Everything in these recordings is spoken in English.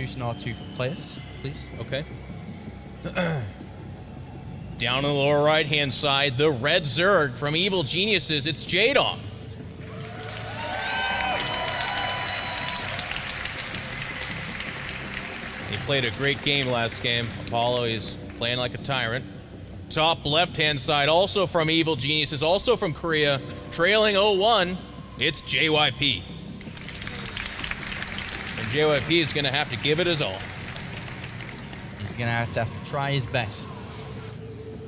introduce an R2 for players, please. Okay. Down on the lower right-hand side, the red Zerg from Evil Geniuses. It's Jaedong. He played a great game last game. Apollo is playing like a tyrant. Top left-hand side, also from Evil Geniuses, also from Korea, trailing 0-1. It's JYP. And JYP is going to have to give it his all. He's going to have to try his best.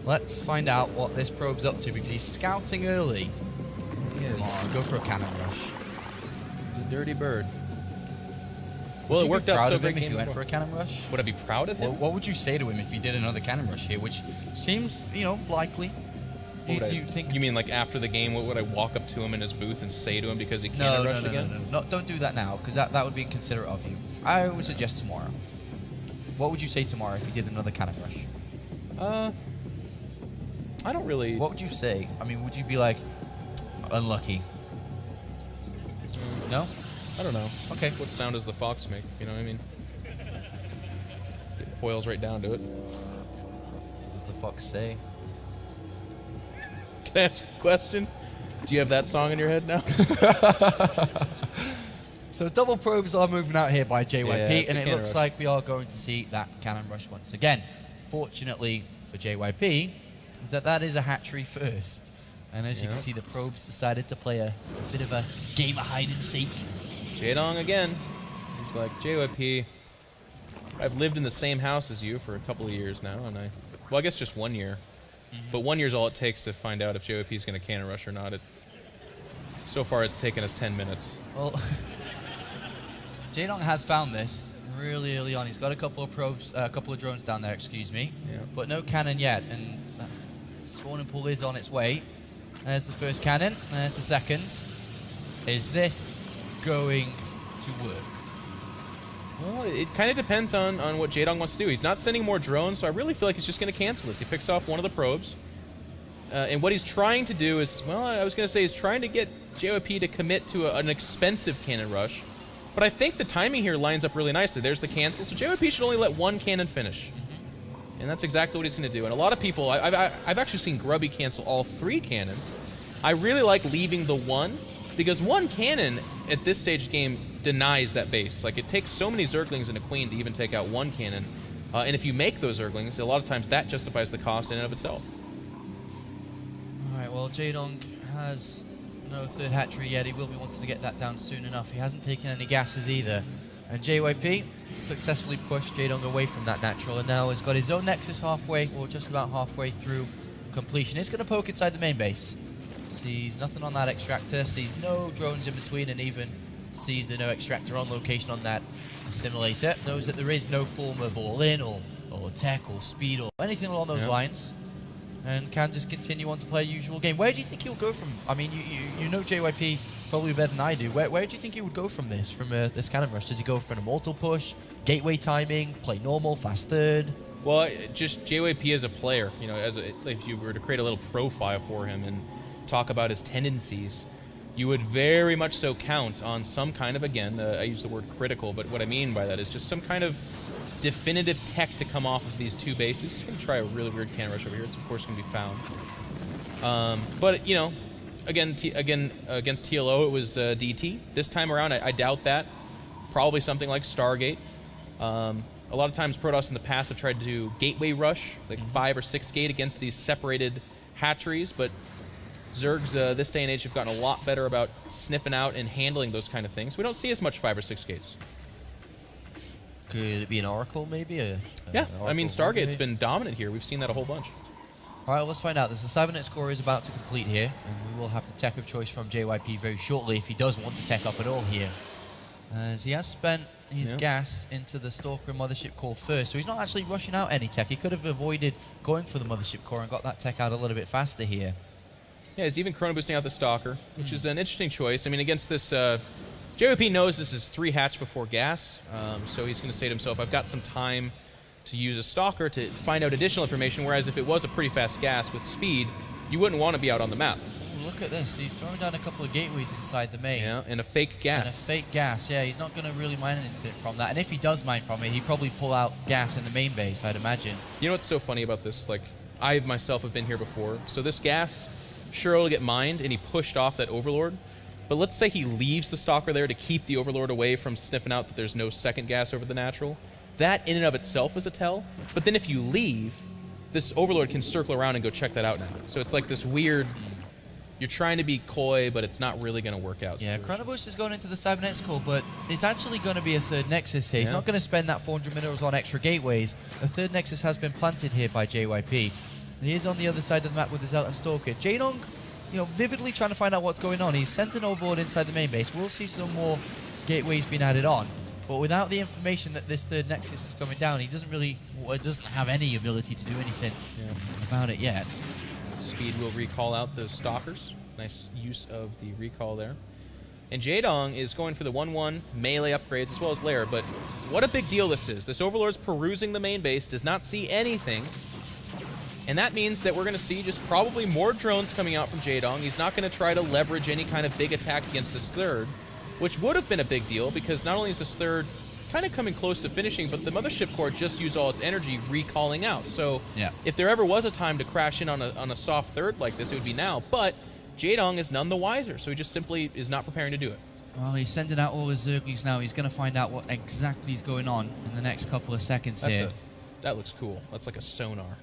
Let's find out what this probe's up to, because he's scouting early. Come on, go for a cannon rush. He's a dirty bird. Well, it worked out so great if you went for a cannon rush. Would I be proud of him? Well, what would you say to him if he did another cannon rush here, which seems, you know, likely? You mean like after the game, what would I walk up to him in his booth and say to him because he cannon rushed again? No, don't do that now, because that would be inconsiderate of you. I would suggest tomorrow. What would you say tomorrow if he did another cannon rush? I don't really... What would you say? I mean, would you be like, unlucky? No? I don't know. Okay. What sound does the fox make? You know what I mean? It boils right down to it. What does the fox say? Can I ask a question? Do you have that song in your head now? So double probes are moving out here by JYP, Yeah, and it looks like we are going to see that cannon rush once again. Fortunately for JYP, that is a hatchery first. And as you can see, the probes decided to play a bit of a game of hide and seek. Jaedong again. He's like, JYP, I've lived in the same house as you for a couple of years now, and well, I guess just 1 year. But 1 year's all it takes to find out if JYP is going to cannon rush or not. So far, it's taken us 10 minutes. Well, Jaedong has found this really early on. He's got a couple of probes, a couple of drones down there, excuse me, but no cannon yet. And spawning pool is on its way. There's the first cannon. There's the second. Is this going to work? Well, it kind of depends on what Jaedong wants to do. He's not sending more drones, so I really feel like he's just going to cancel this. He picks off one of the probes. And what he's trying to do is, well, I was going to say he's trying to get JYP to commit to an expensive cannon rush. But I think the timing here lines up really nicely. There's the cancel, so JYP should only let one cannon finish. And that's exactly what he's going to do. And a lot of people, I've actually seen Grubby cancel all 3 cannons. I really like leaving the one, because one cannon at this stage of the game denies that base. Like, it takes so many Zerglings and a Queen to even take out one cannon. And if you make those Zerglings, a lot of times that justifies the cost in and of itself. Alright, well, Jaedong has no third hatchery yet. He will be wanting to get that down soon enough. He hasn't taken any gases either. And JYP successfully pushed Jaedong away from that natural, and now has got his own Nexus halfway, or just about halfway through completion. He's going to poke inside the main base. Sees nothing on that extractor, sees no drones in between, and even sees the no extractor on location on that simulator. Knows that there is no form of all-in, or tech, or speed, or anything along those lines. And can just continue on to play a usual game. Where do you think he'll go from? I mean, you know JYP probably better than I do. Where do you think he would go from this, this cannon rush? Does he go for an immortal push, gateway timing, play normal, fast third? Well, just JYP as a player, you know, if you were to create a little profile for him and talk about his tendencies, you would very much so count on some kind of, again, I use the word critical, but what I mean by that is just some kind of definitive tech to come off of these 2 bases. He's going to try a really weird cannon rush over here. It's, of course, going to be found. But, you know, again, against TLO, it was DT. This time around, I doubt that. Probably something like Stargate. A lot of times, Protoss in the past have tried to do gateway rush, like 5 or 6 gate against these separated hatcheries, but Zergs this day and age have gotten a lot better about sniffing out and handling those kind of things. We don't see as much 5 or 6 gates. Could it be an Oracle, maybe? Yeah, I mean, Stargate's been dominant here. We've seen that a whole bunch. All right, well, let's find out. There's the 7-minute score is about to complete here, and we will have the tech of choice from JYP very shortly if he does want to tech up at all here. As he has spent his gas into the Stalker Mothership Core first, so he's not actually rushing out any tech. He could have avoided going for the Mothership Core and got that tech out a little bit faster here. Yeah, he's even chrono boosting out the Stalker, which is an interesting choice. I mean, against this, JYP knows this is 3 hatch before gas, so he's going to say to himself, I've got some time to use a Stalker to find out additional information, whereas if it was a pretty fast gas with speed, you wouldn't want to be out on the map. look at this. He's throwing down a couple of gateways inside the main. Yeah, and a fake gas. And a fake gas, yeah. He's not going to really mine anything from that. And if he does mine from it, he'd probably pull out gas in the main base, I'd imagine. You know what's so funny about this? Like, I myself have been here before. So this gas, sure, it'll get mined, and he pushed off that Overlord. But let's say he leaves the Stalker there to keep the Overlord away from sniffing out that there's no second gas over the natural. That in and of itself is a tell. But then if you leave, this Overlord can circle around and go check that out now. So it's like this weird, you're trying to be coy, but it's not really going to work out. Yeah, Chronobush is going into the Cybernetic core, but it's actually going to be a third Nexus here. He's not going to spend that 400 minerals on extra gateways. A third Nexus has been planted here by JYP. And he is on the other side of the map with the Zelton Stalker. Jaedong, you know, vividly trying to find out what's going on. He's sent an Overlord inside the main base. We'll see some more gateways being added on. But without the information that this third Nexus is coming down, he doesn't really, well, doesn't have any ability to do anything about it yet. Speed will recall out those Stalkers. Nice use of the recall there. And Jaedong is going for the 1-1 melee upgrades as well as lair. But what a big deal this is. This Overlord's perusing the main base, does not see anything. And that means that we're going to see just probably more drones coming out from Jaedong. He's not going to try to leverage any kind of big attack against this third, which would have been a big deal because not only is this third kind of coming close to finishing, but the Mothership Core just used all its energy recalling out. So if there ever was a time to crash in on a soft third like this, it would be now. But Jaedong is none the wiser, so he just simply is not preparing to do it. Well, he's sending out all his Zerglings now. He's going to find out what exactly is going on in the next couple of seconds here. That looks cool. That's like a sonar.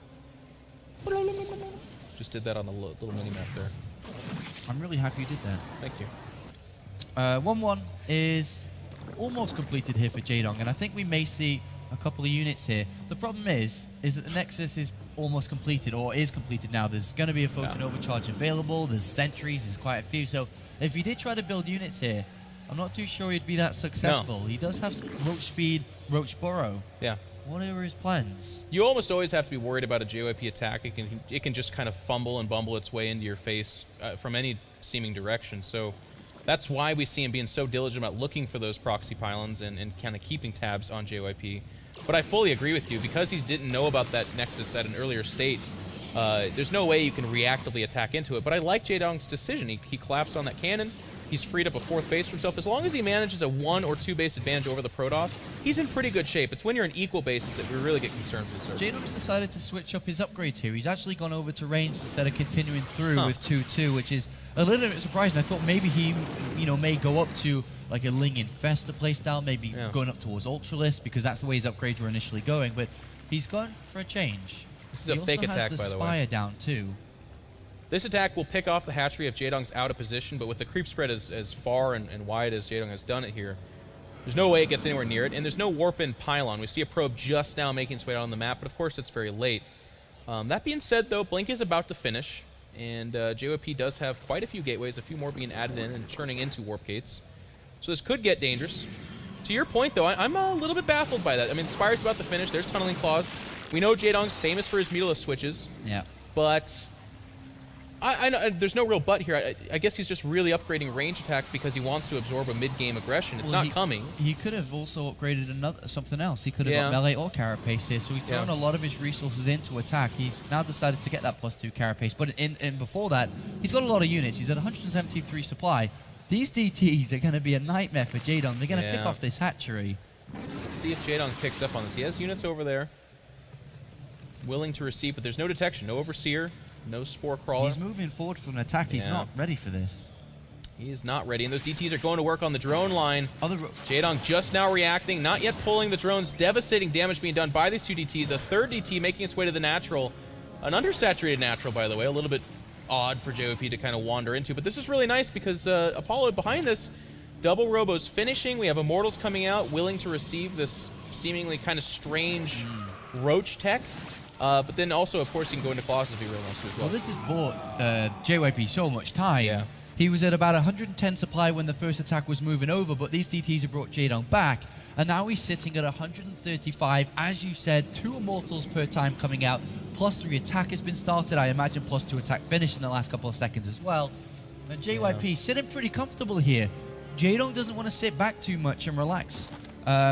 Just did that on the little mini-map there. I'm really happy you did that. Thank you. 1-1 is almost completed here for Jaedong, and I think we may see a couple of units here. The problem is that the Nexus is almost completed, or is completed now. There's going to be a Photon Overcharge available. There's sentries. There's quite a few. So if he did try to build units here, I'm not too sure he'd be that successful. He does have Roach Speed, Roach Burrow. Yeah. What are his plans? You almost always have to be worried about a JYP attack. It can just kind of fumble and bumble its way into your face from any seeming direction. So that's why we see him being so diligent about looking for those proxy pylons and kind of keeping tabs on JYP. But I fully agree with you. Because he didn't know about that Nexus at an earlier state, there's no way you can reactively attack into it. But I like Jaedong's decision. He collapsed on that cannon. He's freed up a fourth base for himself. As long as he manages a 1 or 2 base advantage over the Protoss, he's in pretty good shape. It's when you're in equal bases that we really get concerned for the server. Jaedong's decided to switch up his upgrades here. He's actually gone over to range instead of continuing through with 2-2, which is a little bit surprising. I thought maybe he, may go up to like a Ling Infesta playstyle, maybe going up towards Ultralist, because that's the way his upgrades were initially going. But he's gone for a change. This is a fake attack, by the way. He also has the Spire down too. This attack will pick off the hatchery if Jaedong's out of position, but with the creep spread as far and wide as Jaedong has done it here, there's no way it gets anywhere near it, and there's no warp-in pylon. We see a probe just now making its way out on the map, but of course it's very late. That being said, though, Blink is about to finish, and JYP does have quite a few gateways, a few more being added in and turning into warp gates. So this could get dangerous. To your point, though, I'm a little bit baffled by that. I mean, Spire's about to finish. There's Tunneling Claws. We know Jaedong's famous for his Mutalisk switches. Yeah. But I know there's no real but here. I guess he's just really upgrading range attack because he wants to absorb a mid-game aggression. It's not coming. He could have also upgraded something else. He could have got melee or carapace here, so he's thrown a lot of his resources into attack. He's now decided to get that +2 carapace, but in before that, he's got a lot of units. He's at 173 supply. These DTs are going to be a nightmare for Jaedong. They're going to pick off this hatchery. Let's see if Jaedong picks up on this. He has units over there willing to receive, but there's no detection, no Overseer, no Spore Crawler. He's moving forward for an attack. He's not ready for this. He is not ready, and those DTs are going to work on the drone line. Jaedong just now reacting, not yet pulling the drones. Devastating damage being done by these 2 DTs. A third DT making its way to the natural. An undersaturated natural, by the way. A little bit odd for JYP to kind of wander into, but this is really nice because Apollo behind this, double Robo's finishing. We have Immortals coming out, willing to receive this seemingly kind of strange Roach tech. But then also, of course, you can go into Colossus if you really want to as well. Well, this has bought JYP so much time. Yeah. He was at about 110 supply when the first attack was moving over, but these DTs have brought Jaedong back, and now he's sitting at 135. As you said, 2 Immortals per time coming out, +3 attack has been started. I imagine +2 attack finished in the last couple of seconds as well. And JYP sitting pretty comfortable here. Jaedong doesn't want to sit back too much and relax.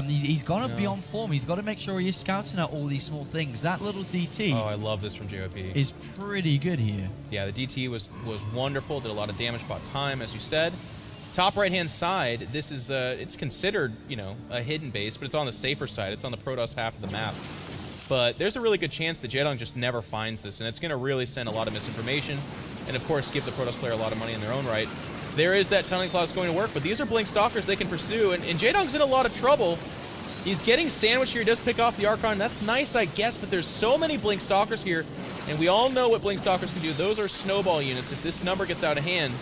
He's got to be on form. He's got to make sure he is scouting out all these small things. That little DT Oh, I love this from JYP. is pretty good here. Yeah, the DT was wonderful. Did a lot of damage, bought time, as you said. Top right-hand side, this is, it's considered, you know, a hidden base, but it's on the safer side. It's on the Protoss half of the map. But there's a really good chance that Jaedong just never finds this, and it's going to really send a lot of misinformation, and of course give the Protoss player a lot of money in their own right. There is that tunneling clause going to work, but these are Blink Stalkers they can pursue, and Jaedong's in a lot of trouble. He's getting sandwiched here. He does pick off the Archon. That's nice, I guess, but there's so many Blink Stalkers here, and we all know what Blink Stalkers can do. Those are snowball units. If this number gets out of hand,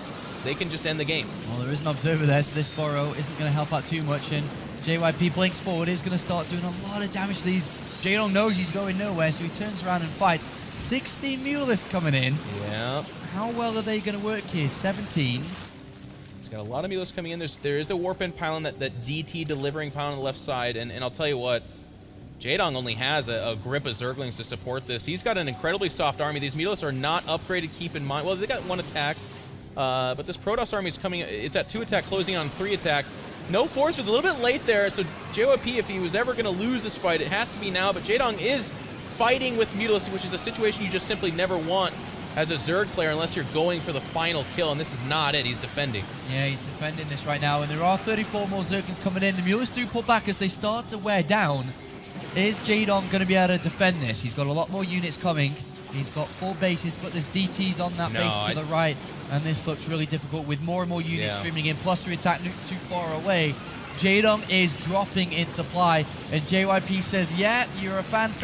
they can just end the game. Well, there is an observer there, so this burrow isn't going to help out too much, and JYP blinks forward, is going to start doing a lot of damage to these. Jaedong knows he's going nowhere, so he turns around and fights. 16 Mutalisks coming in. Yeah. How well are they going to work here? 17. He's got a lot of Mutalisks coming in. There is a Warp-In pylon, that DT delivering pylon on the left side, and I'll tell you what, Jaedong only has a grip of Zerglings to support this. He's got an incredibly soft army. These Mutalisks are not upgraded, keep in mind. Well, they got 1 attack, but this Protoss army is coming, it's at 2 attack, closing on 3 attack. No force, it's a little bit late there, so JYP, if he was ever going to lose this fight, it has to be now, but Jaedong is fighting with Mutalisks, which is a situation you just simply never want as a Zerg player unless you're going for the final kill, and this is not it. He's defending. Yeah, he's defending this right now, and there are 34 more Zerglings coming in. The Mutalisks do pull back as they start to wear down. Is Jaedong going to be able to defend this? He's got a lot more units coming. He's got 4 bases, but there's DTs on that base to the right, and this looks really difficult with more and more units streaming in, plus 3 attack not too far away. Jaedong is dropping in supply, and JYP says, yeah, you're a fan favorite.